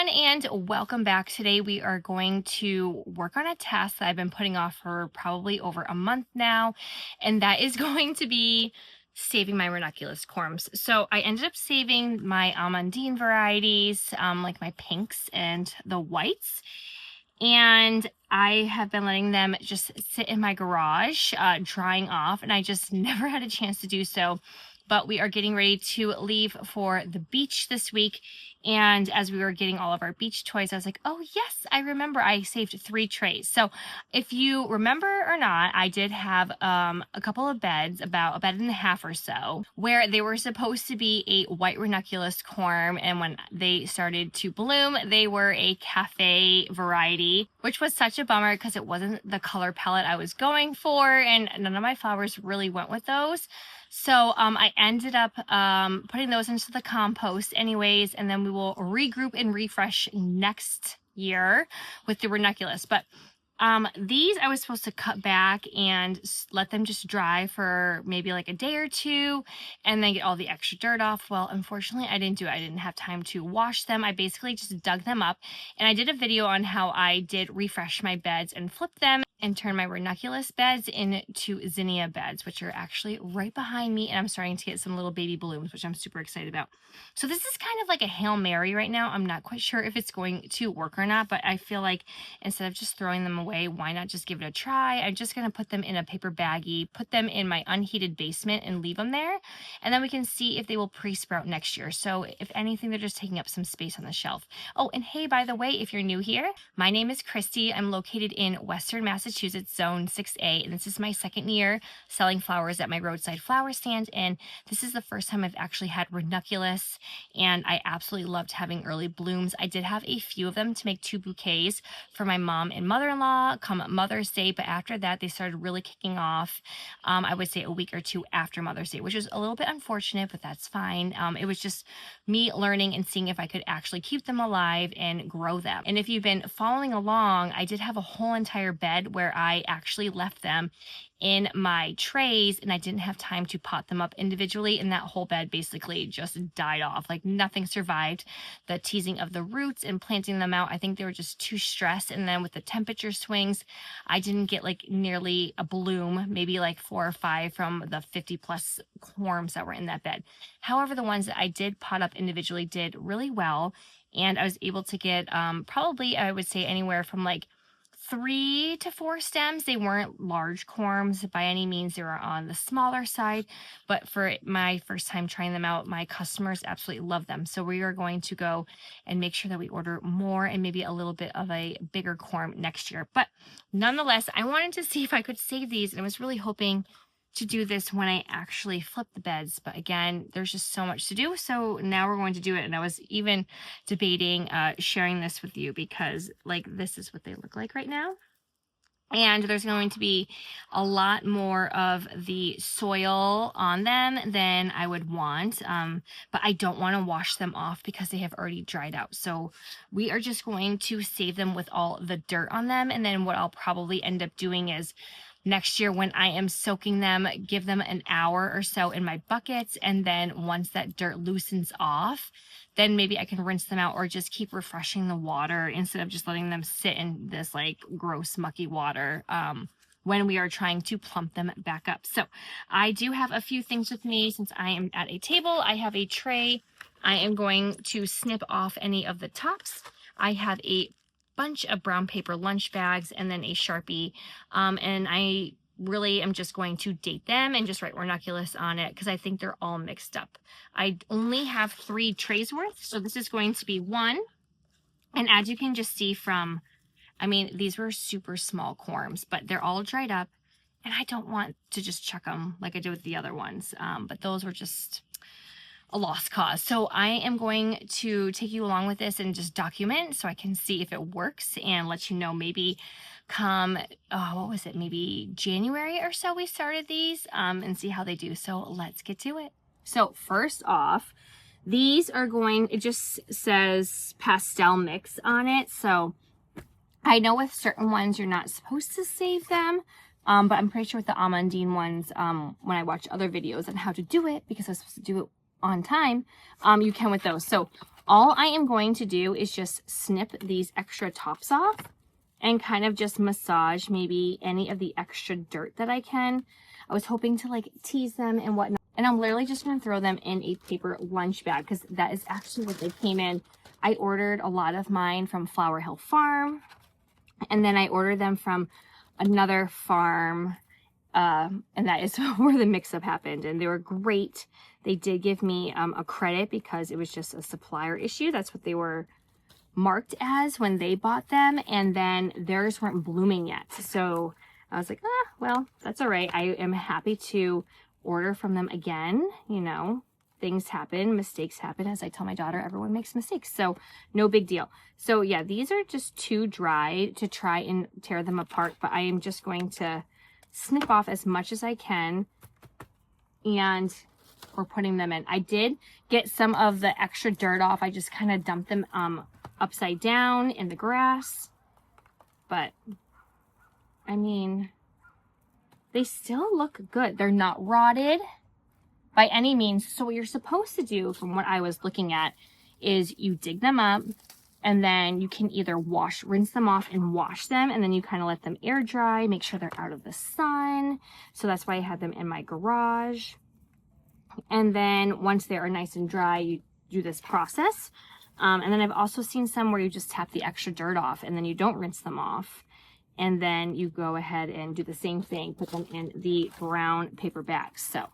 everyone, and welcome back. Today we are going to work on a task that I've been putting off for probably over a month now, and that is going to be saving my Ranunculus Corms. So I ended up saving my almondine varieties, like my pinks and the whites, and I have been letting them just sit in my garage, drying off, and I just never had a chance to do so. But we are getting ready to leave for the beach this week. And as we were getting all of our beach toys, I was like, oh yes, I remember I saved 3 trays. So if you remember or not, I did have a couple of beds, about a bed and a half or so, where they were supposed to be a white ranunculus corm. And when they started to bloom, they were a cafe variety, which was such a bummer because it wasn't the color palette I was going for. And none of my flowers really went with those. So I ended up putting those into the compost anyways, and then we will regroup and refresh next year with the ranunculus. But these I was supposed to cut back and let them just dry for maybe like a day or two and then get all the extra dirt off. Well, unfortunately, I didn't do it. I didn't have time to wash them. I basically just dug them up, and I did a video on how I did refresh my beds and flip them and turn my ranunculus beds into zinnia beds, which are actually right behind me, and I'm starting to get some little baby blooms, which I'm super excited about. So this is kind of like a Hail Mary right now. I'm not quite sure if it's going to work or not, but I feel like instead of just throwing them away, why not just give it a try? I'm just going to put them in a paper baggie, put them in my unheated basement and leave them there, and then we can see if they will pre-sprout next year. So if anything, they're just taking up some space on the shelf. Oh, and hey, by the way, if you're new here, my name is Christy. I'm located in Western Massachusetts, Zone 6A, and this is my second year selling flowers at my roadside flower stand, and this is the first time I've actually had ranunculus, and I absolutely loved having early blooms. I did have a few of them to make 2 bouquets for my mom and mother-in-law come Mother's Day, but after that they started really kicking off, I would say a week or 2 after Mother's Day, which is a little bit unfortunate, but that's fine. It was just me learning and seeing if I could actually keep them alive and grow them. And if you've been following along, I did have a whole entire bed where I actually left them in my trays and I didn't have time to pot them up individually, and that whole bed basically just died off. Like nothing survived the teasing of the roots and planting them out. I think they were just too stressed, and then with the temperature swings, I didn't get like nearly a bloom, maybe like 4 or 5 from the 50 plus corms that were in that bed. However, the ones that I did pot up individually did really well, and I was able to get probably, I would say, anywhere from like 3 to 4 stems. They weren't large corms by any means. They were on the smaller side, but for my first time trying them out, my customers absolutely love them. So we are going to go and make sure that we order more and maybe a little bit of a bigger corm next year. But nonetheless, I wanted to see if I could save these, and I was really hoping to do this when I actually flip the beds, but again, there's just so much to do, so now we're going to do it. And I was even debating sharing this with you because like this is what they look like right now, and there's going to be a lot more of the soil on them than I would want, but I don't want to wash them off because they have already dried out. So we are just going to save them with all the dirt on them, and then what I'll probably end up doing is next year when I am soaking them, give them an hour or so in my buckets, and then once that dirt loosens off, then maybe I can rinse them out or just keep refreshing the water instead of just letting them sit in this like gross mucky water when we are trying to plump them back up. So I do have a few things with me since I am at a table. I have a tray. I am going to snip off any of the tops. I have a bunch of brown paper lunch bags and then a Sharpie, and I really am just going to date them and just write ranunculus on it because I think they're all mixed up. I only have 3 trays worth, so this is going to be 1, and as you can just see from, I mean, these were super small corms, but they're all dried up, and I don't want to just chuck them like I did with the other ones, but those were just a lost cause. So I am going to take you along with this and just document so I can see if it works and let you know maybe come, what was it, maybe January or so we started these, and see how they do. So let's get to it. So first off, these are going, it just says pastel mix on it. So I know with certain ones you're not supposed to save them, but I'm pretty sure with the almondine ones, when I watch other videos on how to do it, because I was supposed to do it on time, you can with those. So all I am going to do is just snip these extra tops off and kind of just massage maybe any of the extra dirt that I can. I was hoping to like tease them and whatnot. And I'm literally just going to throw them in a paper lunch bag because that is actually what they came in. I ordered a lot of mine from Flower Hill Farm. And then I ordered them from another farm. And that is where the mix-up happened. And they were great. They did give me a credit because it was just a supplier issue. That's what they were marked as when they bought them. And then theirs weren't blooming yet. So I was like, well, that's all right. I am happy to order from them again. You know, things happen, mistakes happen. As I tell my daughter, everyone makes mistakes. So no big deal. So yeah, these are just too dry to try and tear them apart. But I am just going to snip off as much as I can, and we're putting them in. I did get some of the extra dirt off. I just kind of dumped them upside down in the grass, but I mean, they still look good. They're not rotted by any means. So what you're supposed to do, from what I was looking at, is you dig them up, and then you can either rinse them off and wash them, and then you kind of let them air dry, make sure they're out of the sun. So that's why I had them in my garage. And then once they are nice and dry, you do this process. And then I've also seen some where you just tap the extra dirt off and then you don't rinse them off. And then you go ahead and do the same thing, put them in the brown paper bags. So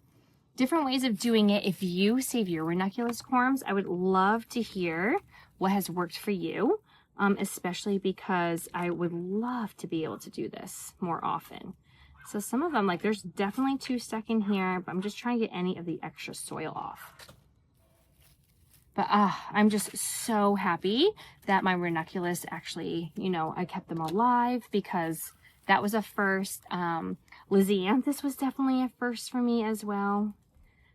different ways of doing it. If you save your ranunculus corms, I would love to hear what has worked for you, especially because I would love to be able to do this more often. So some of them, like there's definitely 2 stuck in here, but I'm just trying to get any of the extra soil off. But I'm just so happy that my ranunculus actually, you know, I kept them alive, because that was a first. Lisianthus was definitely a first for me as well.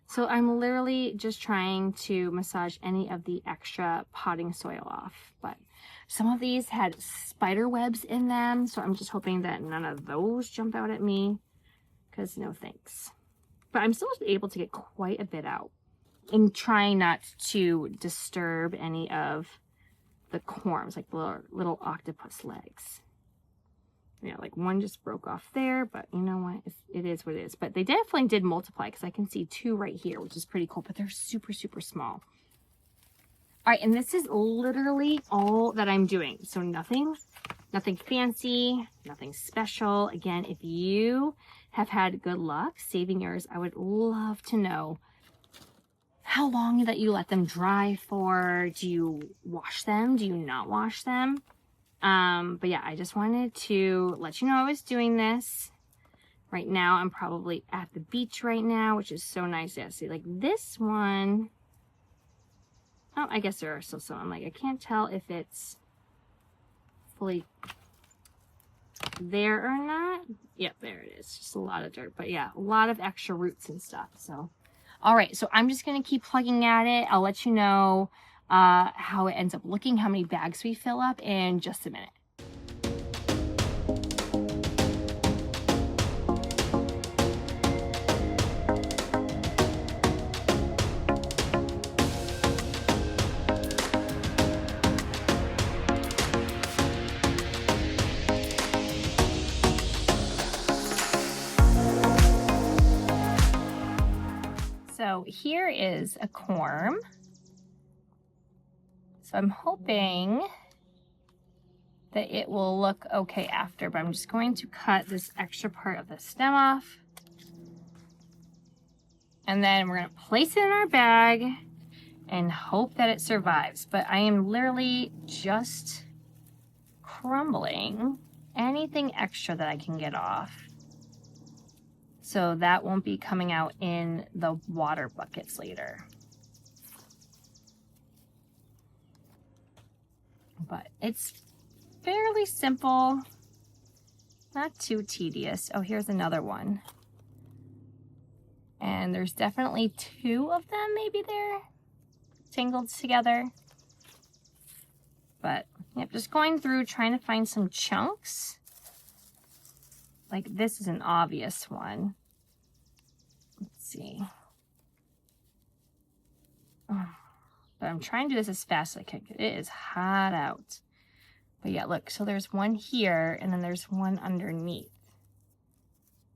So I'm literally just trying to massage any of the extra potting soil off. But some of these had spider webs in them, so I'm just hoping that none of those jump out at me, because no thanks. But I'm still able to get quite a bit out, and trying not to disturb any of the corms, like the little octopus legs. Yeah, like one just broke off there, but you know what? It is what it is. But they definitely did multiply, because I can see 2 right here, which is pretty cool, but they're super, super small. All right, and this is literally all that I'm doing. So nothing fancy, nothing special. Again, if you have had good luck saving yours, I would love to know how long that you let them dry for. Do you wash them? Do you not wash them? But yeah, I just wanted to let you know I was doing this. Right now, I'm probably at the beach right now, which is so nice. Yeah, see, like this one. Oh, I guess there are still some. I'm like, I can't tell if it's fully there or not. Yep, there it is. Just a lot of dirt. But yeah, a lot of extra roots and stuff. So, all right. So I'm just going to keep plugging at it. I'll let you know how it ends up looking, how many bags we fill up in just a minute. So here is a corm. So I'm hoping that it will look okay after, but I'm just going to cut this extra part of the stem off. And then we're going to place it in our bag and hope that it survives. But I am literally just crumbling anything extra that I can get off, so that won't be coming out in the water buckets later. But it's fairly simple, not too tedious. Oh, here's another one. And there's definitely 2 of them maybe there, tangled together. But yep, just going through trying to find some chunks. Like this is an obvious one. Let's see. Oh, But I'm trying to do this as fast as I can. It is hot out. But yeah, look, so there's one here and then there's one underneath.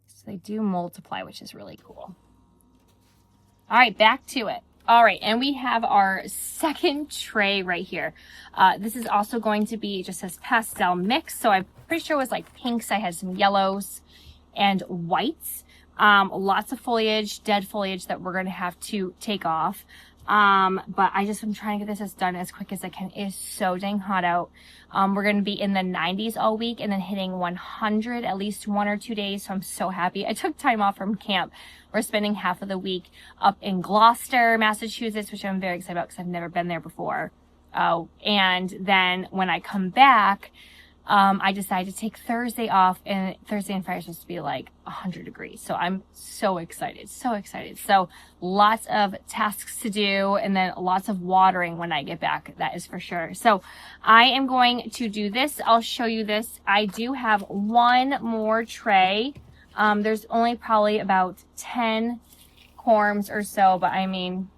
So they do multiply, which is really cool. All right, back to it. All right, and we have our second tray right here. This is also going to be just as pastel mix. So I'm pretty sure it was like pinks. I had some yellows and whites. Lots of foliage, dead foliage that we're going to have to take off. But I'm trying to get this done as quick as I can. It is so dang hot out. We're going to be in the 90s all week and then hitting 100 at least 1 or 2 days. So I'm so happy. I took time off from camp. We're spending half of the week up in Gloucester, Massachusetts, which I'm very excited about because I've never been there before. And then when I come back, I decided to take Thursday off, and Thursday and Friday is supposed to be like 100 degrees. So I'm so excited, so excited. So lots of tasks to do and then lots of watering when I get back. That is for sure. So I am going to do this. I'll show you this. I do have one more tray. There's only probably about 10 corms or so, but I mean,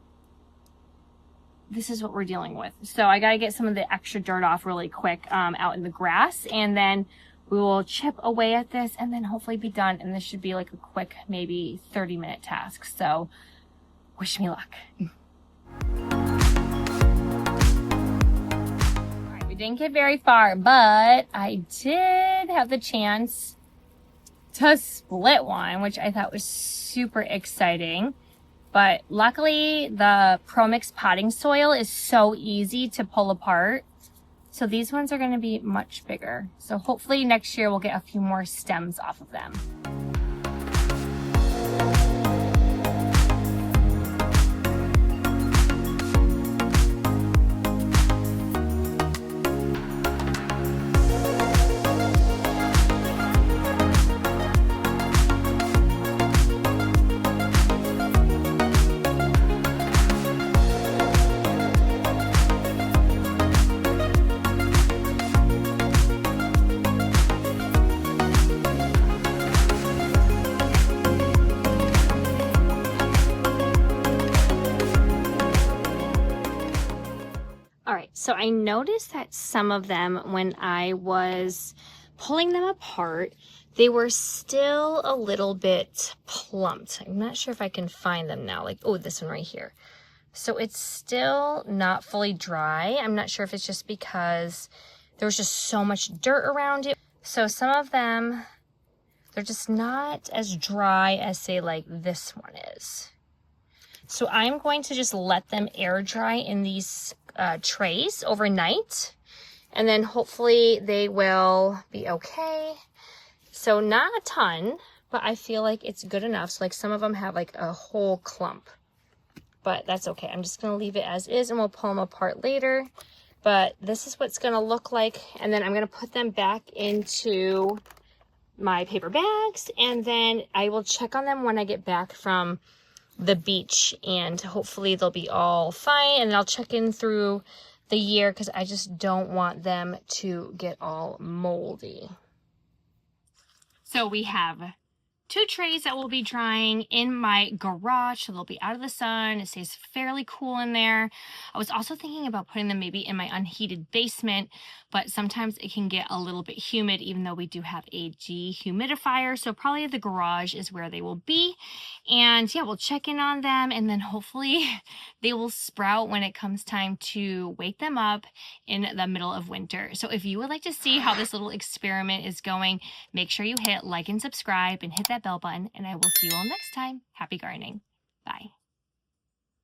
this is what we're dealing with. So I got to get some of the extra dirt off really quick out in the grass, and then we will chip away at this and then hopefully be done. And this should be like a quick, maybe 30-minute task. So wish me luck. All right, we didn't get very far, but I did have the chance to split one, which I thought was super exciting. But luckily, the ProMix potting soil is so easy to pull apart. So these ones are going to be much bigger. So hopefully next year we'll get a few more stems off of them. So I noticed that some of them, when I was pulling them apart, they were still a little bit plumped. I'm not sure if I can find them now. Like, oh, this one right here. So it's still not fully dry. I'm not sure if it's just because there was just so much dirt around it. So some of them, they're just not as dry as, say, like this one is. So I'm going to just let them air dry in these trays overnight, and then hopefully they will be okay. So not a ton, but I feel like it's good enough. So like some of them have like a whole clump, but that's okay. I'm just going to leave it as is and we'll pull them apart later. But this is what's going to look like. And then I'm going to put them back into my paper bags, and then I will check on them when I get back from the beach, and hopefully they'll be all fine. And I'll check in through the year because I just don't want them to get all moldy. So we have 2 trays that will be drying in my garage, so they'll be out of the sun. It stays fairly cool in there. I was also thinking about putting them maybe in my unheated basement, but sometimes it can get a little bit humid, even though we do have a dehumidifier. So probably the garage is where they will be. And yeah, we'll check in on them, and then hopefully they will sprout when it comes time to wake them up in the middle of winter. So if you would like to see how this little experiment is going, make sure you hit like and subscribe and hit that bell button, and I will see you all next time. Happy gardening.